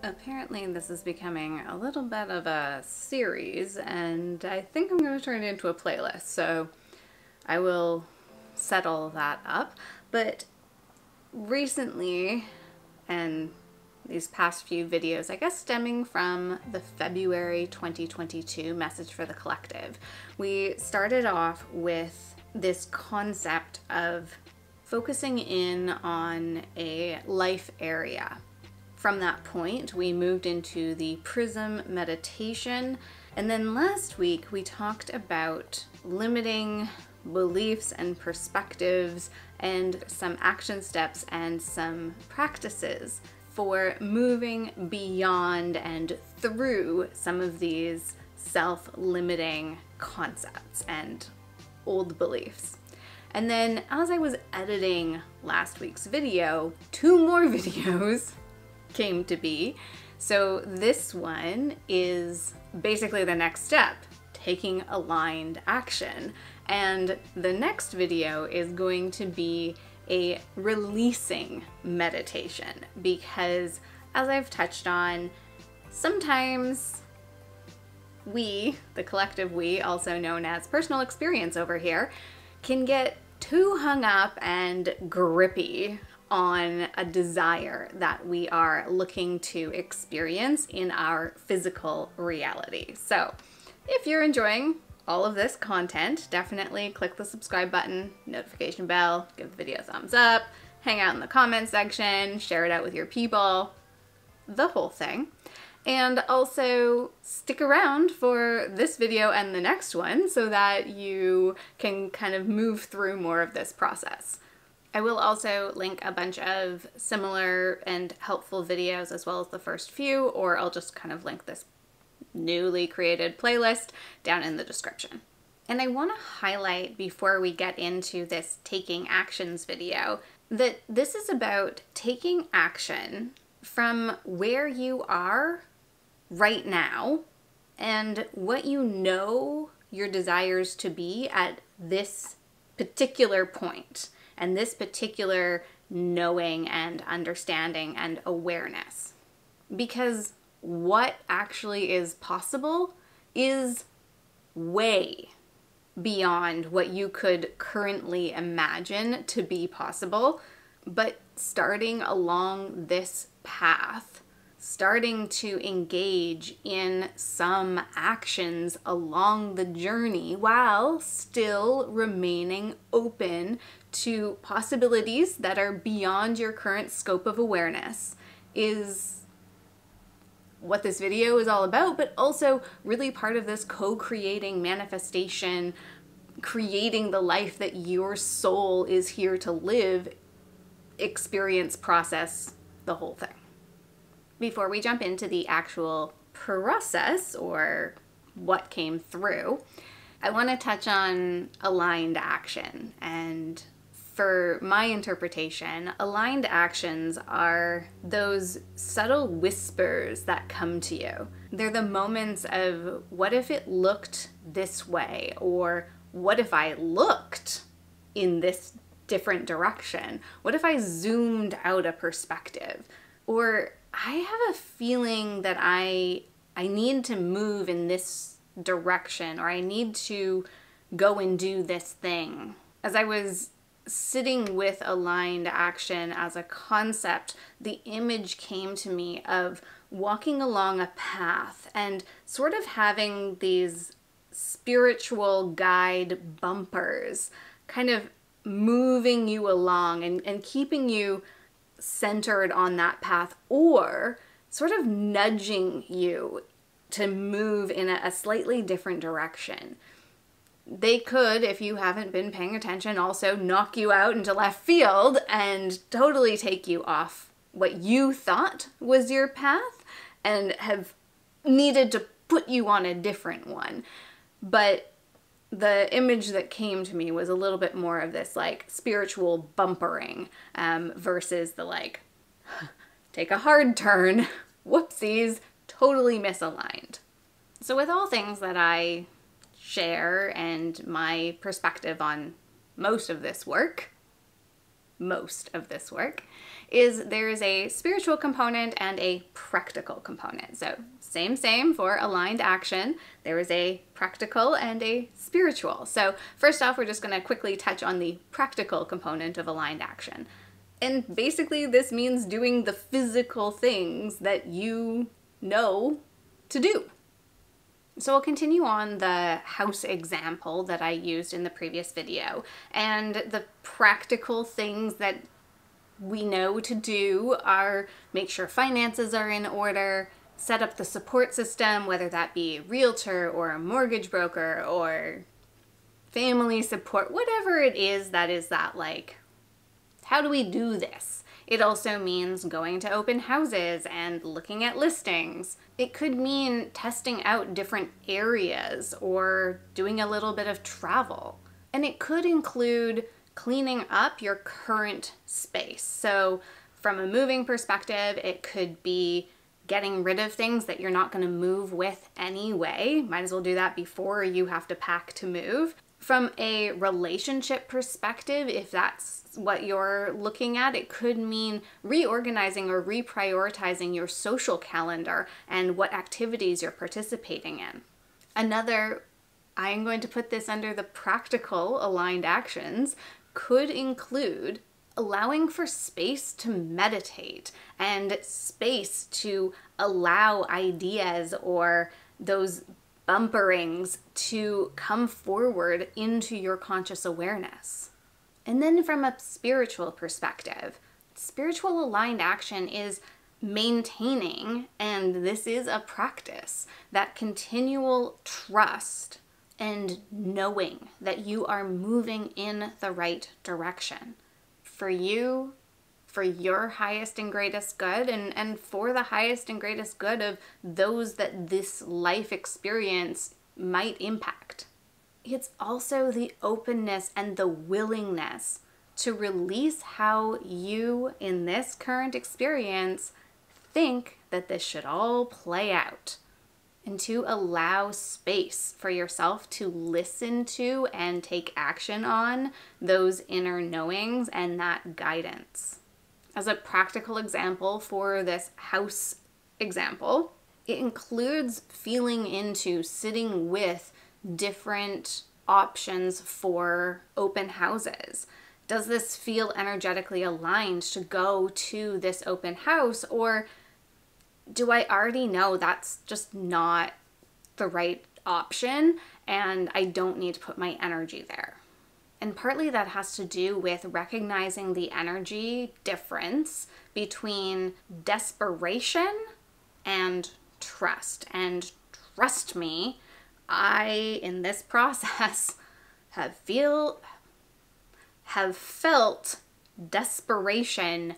Apparently this is becoming a little bit of a series, and I think I'm going to turn it into a playlist, so I will settle that up. But recently, and these past few videos, I guess stemming from the February 2022 Message for the Collective, we started off with this concept of focusing in on a life area. From that point, we moved into the Prism meditation, and then last week we talked about limiting beliefs and perspectives and some action steps and some practices for moving beyond and through some of these self-limiting concepts and old beliefs. And then as I was editing last week's video, 2 more videos came to be. So this one is basically the next step, taking aligned action. And the next video is going to be a releasing meditation, because as I've touched on, sometimes we, the collective we, also known as personal experience over here, can get too hung up and grippy on a desire that we are looking to experience in our physical reality. So if you're enjoying all of this content, definitely click the subscribe button, notification bell, give the video a thumbs up, hang out in the comment section, share it out with your people, the whole thing. And also stick around for this video and the next one so that you can kind of move through more of this process. I will also link a bunch of similar and helpful videos as well as the first few, or I'll just kind of link this newly created playlist down in the description. And I want to highlight before we get into this taking actions video that this is about taking action from where you are right now and what you know your desires to be at this particular point and this particular knowing and understanding and awareness. Because what actually is possible is way beyond what you could currently imagine to be possible. But starting along this path, starting to engage in some actions along the journey while still remaining open to possibilities that are beyond your current scope of awareness is what this video is all about, but also really part of this co-creating manifestation, creating the life that your soul is here to live, experience, process, the whole thing. Before we jump into the actual process or what came through, I want to touch on aligned action. And for my interpretation, aligned actions are those subtle whispers that come to you. They're the moments of, what if it looked this way? Or what if I looked in this different direction? What if I zoomed out a perspective? Or I have a feeling that I need to move in this direction, or I need to go and do this thing. As I was sitting with aligned action as a concept, the image came to me of walking along a path and sort of having these spiritual guide bumpers kind of moving you along and keeping you centered on that path, or sort of nudging you to move in a slightly different direction. They could, if you haven't been paying attention, also knock you out into left field and totally take you off what you thought was your path and have needed to put you on a different one. But the image that came to me was a little bit more of this like spiritual bumpering versus the like, take a hard turn, whoopsies, totally misaligned. So with all things that I share and my perspective on most of this work, most of this work, is there's a spiritual component and a practical component. So same for aligned action. There is a practical and a spiritual. So first off, we're just going to quickly touch on the practical component of aligned action. And basically this means doing the physical things that you know to do. So I'll continue on the house example that I used in the previous video, and the practical things that we know to do are make sure finances are in order, set up the support system, whether that be a realtor or a mortgage broker or family support, whatever it is that like, how do we do this? It also means going to open houses and looking at listings. It could mean testing out different areas or doing a little bit of travel. And it could include cleaning up your current space. So from a moving perspective, it could be getting rid of things that you're not going to move with anyway. Might as well do that before you have to pack to move. From a relationship perspective, if that's what you're looking at, it could mean reorganizing or reprioritizing your social calendar and what activities you're participating in. Another, I'm going to put this under the practical aligned actions, could include allowing for space to meditate and space to allow ideas or those bumperings to come forward into your conscious awareness. And then from a spiritual perspective, spiritual aligned action is maintaining, and this is a practice, that continual trust and knowing that you are moving in the right direction for you, for your highest and greatest good, and for the highest and greatest good of those that this life experience might impact. It's also the openness and the willingness to release how you, in this current experience, think that this should all play out, and to allow space for yourself to listen to and take action on those inner knowings and that guidance. As a practical example for this house example, it includes feeling into sitting with different options for open houses. Does this feel energetically aligned to go to this open house, or do I already know that's just not the right option and I don't need to put my energy there? And partly that has to do with recognizing the energy difference between desperation and trust. And trust me, I, in this process, have felt desperation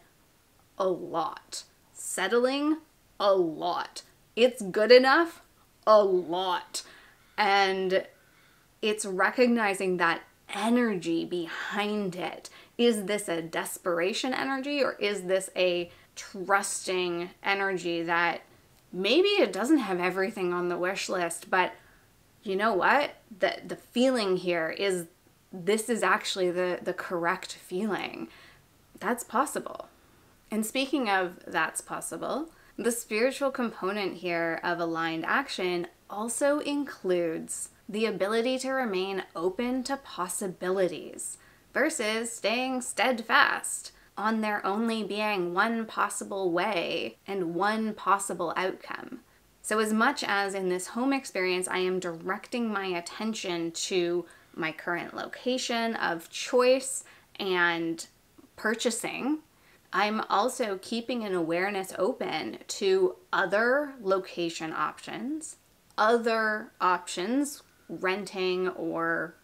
a lot. Settling a lot. It's good enough a lot. And it's recognizing that energy behind it. Is this a desperation energy, or is this a trusting energy that maybe it doesn't have everything on the wish list, but you know what? The feeling here is this is actually the correct feeling. That's possible. And speaking of that's possible, the spiritual component here of aligned action also includes the ability to remain open to possibilities versus staying steadfast on there only being one possible way and one possible outcome. So as much as in this home experience, I am directing my attention to my current location of choice and purchasing, I'm also keeping an awareness open to other location options, other options, renting or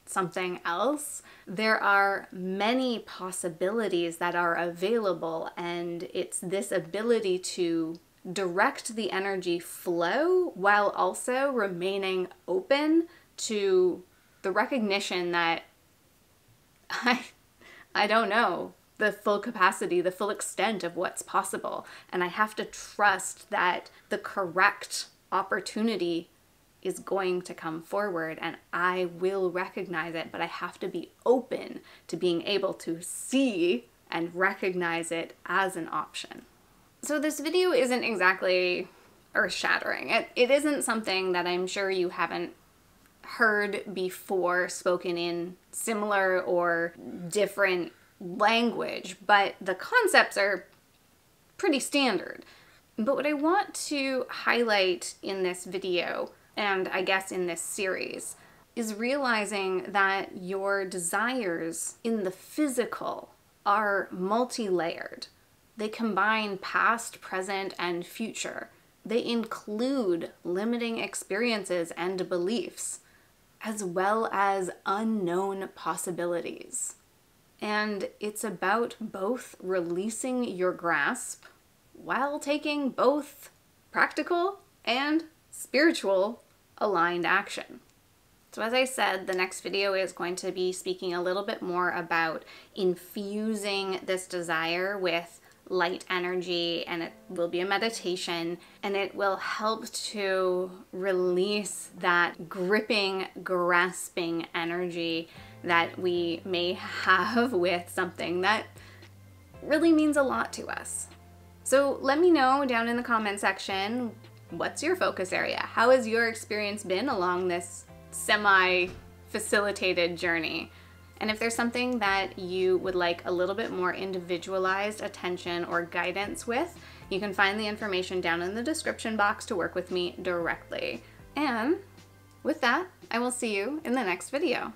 something else. There are many possibilities that are available, and it's this ability to direct the energy flow while also remaining open to the recognition that I don't know the full capacity, the full extent of what's possible. And I have to trust that the correct opportunity is going to come forward and I will recognize it, but I have to be open to being able to see and recognize it as an option. So this video isn't exactly earth-shattering. It isn't something that I'm sure you haven't heard before spoken in similar or different language, but the concepts are pretty standard. But what I want to highlight in this video, and I guess in this series, is realizing that your desires in the physical are multi-layered. They combine past, present, and future. They include limiting experiences and beliefs, as well as unknown possibilities. And it's about both releasing your grasp while taking both practical and spiritual aligned action. So as I said, the next video is going to be speaking a little bit more about infusing this desire with light energy, and it will be a meditation, and it will help to release that gripping, grasping energy that we may have with something that really means a lot to us. So let me know down in the comment section, what's your focus area? How has your experience been along this semi-facilitated journey? And if there's something that you would like a little bit more individualized attention or guidance with, you can find the information down in the description box to work with me directly. And with that, I will see you in the next video.